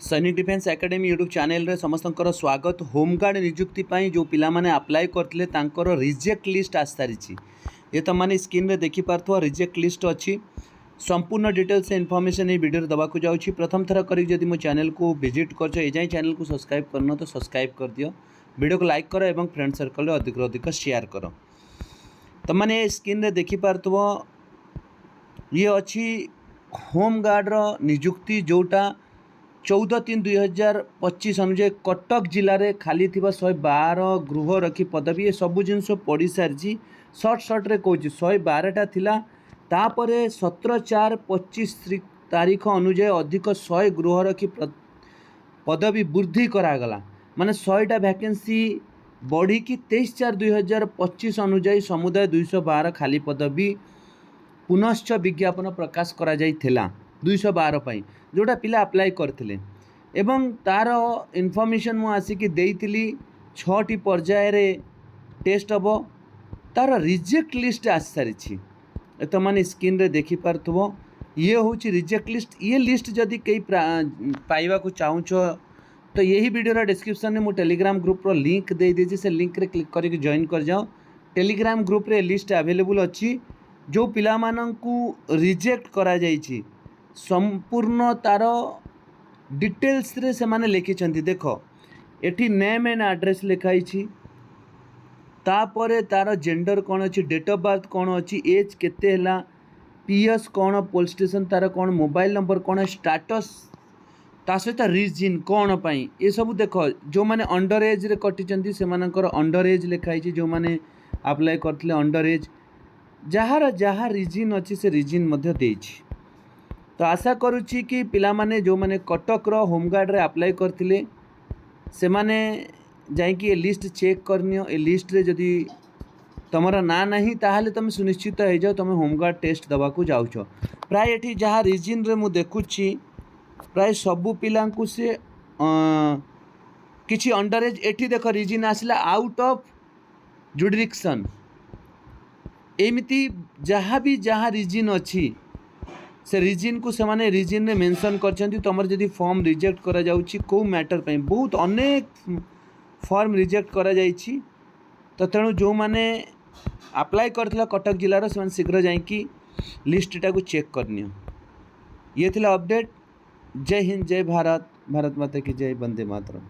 सैनिक defence academy YouTube channel रे समस्तंकर स्वागत। होमगार्ड नियुक्ति पाई जो पिला माने अप्लाई करथिले तांकर रिजेक्ट लिस्ट आस सारिछि। ये तो माने स्क्रीन रे देखि पारथो रिजेक्ट लिस्ट अछि। संपूर्ण डिटेल्स इनफॉरमेशन ये वीडियो दबा को जाउछि। प्रथम थर करी जदि मो चैनल को विजिट करछो ए जाय चैनल को सब्सक्राइब करनो तो सब्सक्राइब कर दियो। वीडियो को लाइक करो एवं फ्रेंड सर्कल रे अधिक शेयर करो। तो माने स्क्रीन रे देखि पारथो ये अछि होमगार्ड रो नियुक्ति जोटा 14/3/2025 अनुसार कटक जिले में खाली थी 112 गृह रखी पदवी। ये सब जिनस पढ़ी सारी सर्ट रे कहूँ 112टा थिला। तापर 17/4/25 तारीख अनुसार अधिक 100 गृह रखी पदवी वृद्धि करागला। माने 100टा वैकेंसी बढ़ी कि 23/4/2025 अनुसार समुदाय 212 खाली पदवी पुनश्च विज्ञापन प्रकाश करा जाइथिला 212 पाई जोटा पिला अप्लाई करथिले। एवं तार इनफॉरमेशन मु आसिकी देइथिली 6टी पर्याय रे टेस्ट हबो। तार रिजेक्ट लिस्ट आस सारिछि। तो माने स्क्रीन रे देखि पारथबो ये होची रिजेक्ट लिस्ट। ये लिस्ट जदि कई पाइबा को चाहूछो तो यही वीडियो रा डिस्क्रिप्शन में मु टेलीग्राम ग्रुप रो लिंक दे देछि। से लिंक रे क्लिक करके जॉइन कर जाओ। टेलीग्राम ग्रुप रे लिस्ट अवेलेबल अछि। जो पिला माननकु रिजेक्ट करा जाइछि संपूर्ण तार डिटेल्स रे से माने लिखिछंती। देखो एठी नेम एंड एड्रेस लिखाई छी। तापरे तार जेंडर कौन अच्छी, डेट ऑफ बर्थ कौन अच्छी, एज केते हला, पीएस कौन, पोल स्टेशन तार कौन, मोबाइल नंबर कौन, स्टाटस ता सहित रीजन कौन पाई ये सब देखो। जो माने अंडर एज रे कटिचंती से मानकर अंडर एज लिखाई छी। जो माने अप्लाई करथिले अंडर एज जहार जहाँ रीजन अच्छी से रीजन मध्य देछि। तो आशा करुच्ची कि पिला माने जो माने कटक रो होमगार्ड रे अप्लाई करथिले से माने जाइकी ए लिस्ट चेक करनियो। ए लिस्ट रे जदि तमरा ना नहीं ताहले तुम सुनिश्चित हो जाओ तुम होमगार्ड टेस्ट दबा को जाउछो। प्राय एठी जहाँ रीजन रे मु देखुची प्राय सबु पिलांकु से किछि अंडर एज। एठी देखो रीजन आसला आउट ऑफ जुडिक्शन। एमिति जहाँ भी जहाँ रीजन अच्छी से रीजन को से माने रीजन ने मेंशन करछंती। तमर जदि फॉर्म रिजेक्ट करा जाउची को मैटर पे बहुत अनेक फॉर्म रिजेक्ट करा जाइछि। तो तेणु जो माने अप्लाई करथिला कटक जिलार से शीघ्र जाइकी लिस्टटा को चेक करनियो। ये थिला अपडेट। जय हिंद, जय भारत, भारत माता की जय, वंदे मातरम।